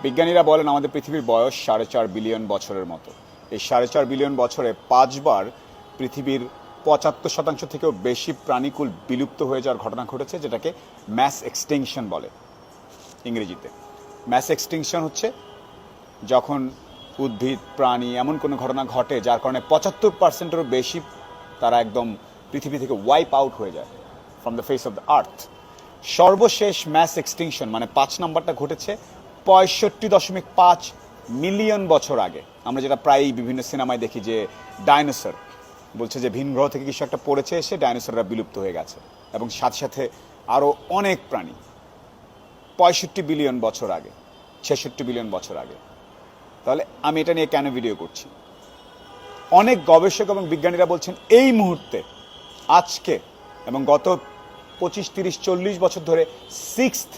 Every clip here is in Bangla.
বিজ্ঞানীরা বলেন আমাদের পৃথিবীর বয়স 4.5 বিলিয়ন বছরের মতো। এই 4.5 বিলিয়ন বছরে 5বার পৃথিবীর 75% থেকেও বেশি প্রাণীকুল বিলুপ্ত হয়ে যাওয়ার ঘটনা ঘটেছে, যেটাকে ম্যাস এক্সটিংশন বলে ইংরেজিতে। ম্যাস এক্সটিংশন হচ্ছে যখন উদ্ভিদ প্রাণী এমন কোনো ঘটনা ঘটে যার কারণে 75%-এরও বেশি তারা একদম পৃথিবী থেকে ওয়াইপ আউট হয়ে যায় from the face of the earth. সর্বশেষ ম্যাস এক্সটিংশন মানে 5 নম্বরটা ঘটেছে 65.5 মিলিয়ন বছর আগে। আমরা যেটা প্রায়ই বিভিন্ন সিনেমায় দেখি যে ডাইনোসর বলছে যে ভিন গ্রহ থেকে কিছু একটা পড়েছে, এসে ডাইনোসররা বিলুপ্ত হয়ে গেছে, এবং সাথে সাথে আরও অনেক প্রাণী 65 বিলিয়ন বছর আগে, 66 বিলিয়ন বছর আগে। তাহলে আমি এটা নিয়ে কেন ভিডিও করছি? অনেক গবেষক এবং বিজ্ঞানীরা বলছেন এই মুহূর্তে, আজকে এবং গত 25, 30, 40 বছর ধরে 6th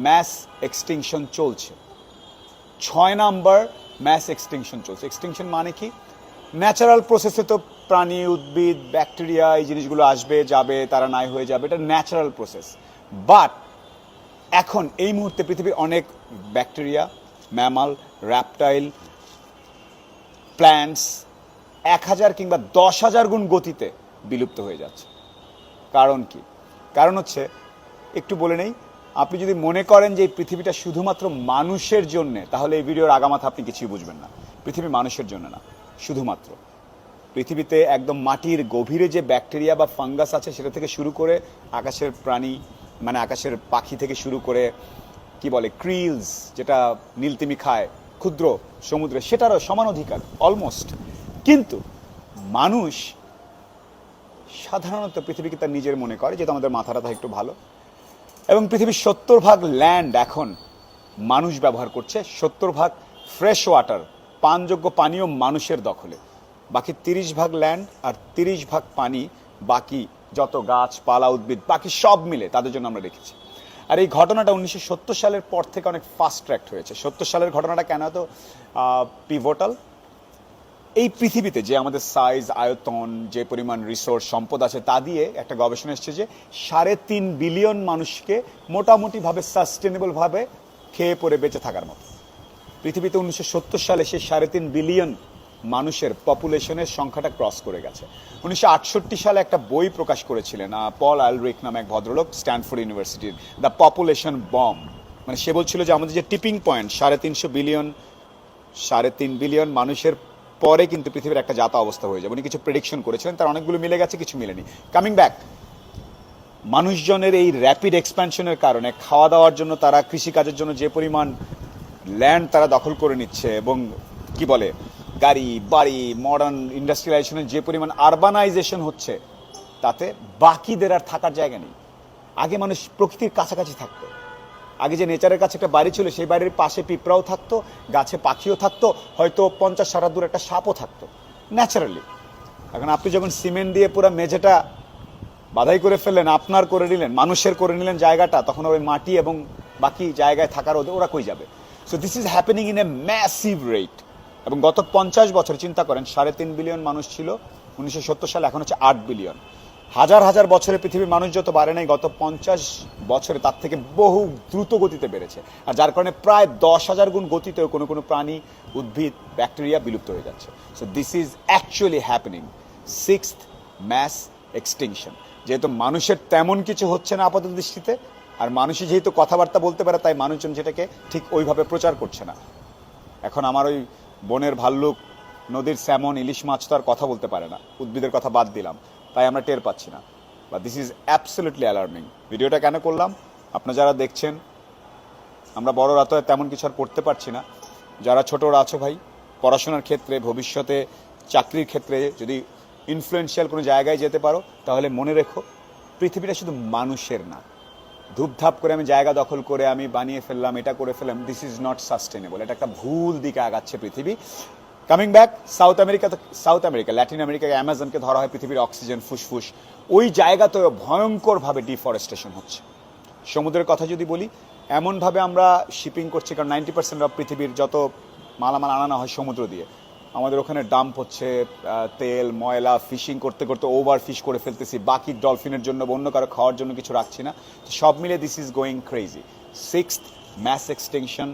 ম্যাস এক্সটিংশন চলছে। 6 নাম্বার ম্যাস এক্সটিংশন চলছে। এক্সটিংশন মানে কি? ন্যাচারাল প্রসেসে তো প্রাণী, উদ্ভিদ, ব্যাকটেরিয়া এই জিনিসগুলো আসবে যাবে, তারা নাই হয়ে যাবে, এটা ন্যাচারাল প্রসেস। বাট এখন এই মুহূর্তে পৃথিবীর অনেক ব্যাকটেরিয়া, ম্যামাল, র্যাপটাইল, প্ল্যান্টস 1000 কিংবা 10,000 গুণ গতিতে বিলুপ্ত হয়ে যাচ্ছে। কারণ কি? কারণ হচ্ছে, একটু বলে নেই, আপনি যদি মনে করেন যে এই পৃথিবীটা শুধুমাত্র মানুষের জন্যে, তাহলে এই ভিডিওর আগামাথা আপনি কিছুই বুঝবেন না। পৃথিবী মানুষের জন্য না, শুধুমাত্র পৃথিবীতে একদম মাটির গভীরে যে ব্যাকটেরিয়া বা ফাঙ্গাস আছে সেটা থেকে শুরু করে আকাশের প্রাণী মানে আকাশের পাখি থেকে শুরু করে কি বলে ক্রিলস, যেটা নীলতিমি খায়, ক্ষুদ্র সমুদ্রে, সেটারও সমান অধিকার অলমোস্ট। কিন্তু মানুষ সাধারণত পৃথিবীকে তার নিজের মনে করে, যেহেতু আমাদের মাথাটা একটু ভালো, এবং পৃথিবীর 70% ল্যান্ড এখন মানুষ ব্যবহার করছে। 70% ফ্রেশ ওয়াটার, পানযোগ্য পানীয় মানুষের দখলে। বাকি 30% ল্যান্ড আর 30% পানি বাকি যত গাছপালা, উদ্ভিদ, বাকি সব মিলে তাদের জন্য আমরা রেখেছি। আর এই ঘটনাটা 1970 সালের পর থেকে অনেক ফাস্ট ট্র্যাক্ট হয়েছে। 70 সালের ঘটনাটা কেন এত পিভটাল? এই পৃথিবীতে যে আমাদের সাইজ, আয়তন, যে পরিমাণ রিসোর্স সম্পদ আছে, তা দিয়ে একটা গবেষণা এসছে যে 3.5 বিলিয়ন মানুষকে মোটামুটিভাবে সাস্টেনেবলভাবে খেয়ে পরে বেঁচে থাকার মতো। পৃথিবীতে 1970 সালে সেই 3.5 বিলিয়ন মানুষের পপুলেশনের সংখ্যাটা ক্রস করে গেছে। 1968 সালে একটা বই প্রকাশ করেছিলেন পল আলরিক নামে এক ভদ্রলোক, স্ট্যানফোর্ড ইউনিভার্সিটির, দ্য পপুলেশন বম্ব। মানে সে বলছিল যে আমাদের যে টিপিং পয়েন্ট 3.5 বিলিয়ন মানুষের পরে কিন্তু পৃথিবীর একটা জাতা অবস্থা হয়ে যাবে। উনি কিছু প্রেডিকশন করেছিলেন, তার অনেকগুলো মিলে গেছে, কিছু মিলেনি। কামিং ব্যাক, মানুষজনের এই র্যাপিড এক্সপ্যানশনের কারণে খাওয়া দাওয়ার জন্য, তারা কৃষিকাজের জন্য যে পরিমাণ ল্যান্ড তারা দখল করে নিচ্ছে, এবং কি বলে গাড়ি বাড়ি, মডার্ন ইন্ডাস্ট্রিয়ালাইজেশনের যে পরিমাণ আরবানাইজেশন হচ্ছে, তাতে বাকিদের আর থাকার জায়গা নেই। আগে মানুষ প্রকৃতির কাছাকাছি থাকতো। আগে যে নেচারের কাছে একটা বাড়ি ছিল, সেই বাড়ির পাশে পিঁপড়াও থাকতো, গাছে পাখিও থাকতো, হয়তো 50-60 দূর একটা সাপও থাকতো ন্যাচারালি। এখন আপনি যখন সিমেন্ট দিয়ে পুরো মেঝেটা বাধাই করে ফেললেন, আপনার করে নিলেন, মানুষের করে নিলেন জায়গাটা, তখন ওই মাটি এবং বাকি জায়গায় থাকার ওরা কই যাবে? So this is happening in a massive rate. এবং গত 50 বছর চিন্তা করেন, 3.5 বিলিয়ন মানুষ ছিল 1970 সালে, এখন হচ্ছে 8 বিলিয়ন। হাজার হাজার বছরে পৃথিবীর মানুষ যত বাড়ে নাই, গত 50 বছরে তার থেকে বহু দ্রুত গতিতে বেড়েছে। আর যার কারণে প্রায় 10,000 গুণ গতিতেও কোনো কোনো প্রাণী, উদ্ভিদ, ব্যাকটেরিয়া বিলুপ্ত হয়ে যাচ্ছে। So this is actually happening, 6th mass extinction. যেহেতু মানুষের তেমন কিছু হচ্ছে না আপাত দৃষ্টিতে, আর মানুষই যেহেতু কথাবার্তা বলতে পারে, তাই মানুষজন যেটাকে ঠিক ওইভাবে প্রচার করছে না। এখন আমার ওই বনের ভাল্লুক, নদীর স্যামন, ইলিশ মাছ তো আর কথা বলতে পারে না, উদ্ভিদের কথা বাদ দিলাম, তাই আমরা টের পাচ্ছি না। বা দিস ইজ অ্যাবসলিউটলি অ্যালার্মিং। ভিডিওটা কেন করলাম? আপনারা যারা দেখছেন, আমরা বড়রা তো তেমন কিছু আর করতে পারছি না। যারা ছোটরা আছো ভাই, পড়াশোনার ক্ষেত্রে, ভবিষ্যতে চাকরির ক্ষেত্রে যদি ইনফ্লুয়েন্সিয়াল কোনো জায়গায় যেতে পারো, তাহলে মনে রেখো পৃথিবীটা শুধু মানুষের না। ধূপধাপ করে আমি জায়গা দখল করে আমি বানিয়ে ফেললাম, এটা করে ফেললাম, দিস ইজ নট সাস্টেনেবল। এটা একটা ভুল দিকে আগাচ্ছে পৃথিবী। Coming back, south America, Latin আমেরিকায় অ্যামাজনকে ধরা হয় পৃথিবীর অক্সিজেন ফুসফুস। ওই জায়গাতেও ভয়ঙ্করভাবে ডিফরেস্টেশন হচ্ছে। সমুদ্রের কথা যদি বলি, এমনভাবে আমরা শিপিং করছি, কারণ 90% অফ পৃথিবীর যত মালামাল আনানো হয় সমুদ্র দিয়ে, আমাদের ওখানে ডাম্প হচ্ছে তেল, ময়লা, ফিশিং করতে করতে ওভার ফিশ করে ফেলতেছি, বাকি ডলফিনের জন্য বা অন্য কারো খাওয়ার জন্য কিছু রাখছি না। সব মিলে this is going crazy. 6th mass extension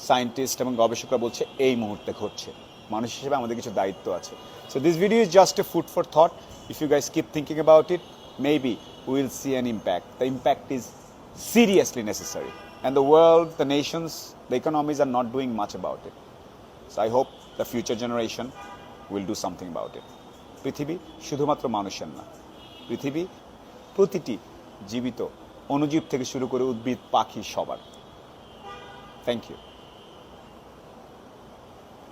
scientist এবং গবেষকরা বলছে এই মুহূর্তে ঘটছে। মানুষ হিসেবে আমাদের কিছু দায়িত্ব আছে। So this video is just a food for thought. If you guys keep thinking about it, maybe will see an impact. The impact is seriously necessary, and the world, the nations, the economies are not doing much about it. So I hope the future generation will do something about it. পৃথিবী শুধুমাত্র মানুষের না, পৃথিবী প্রতিটি জীবিত অণুজীব থেকে শুরু করে উদ্ভিদ পাখি সবার। Thank you.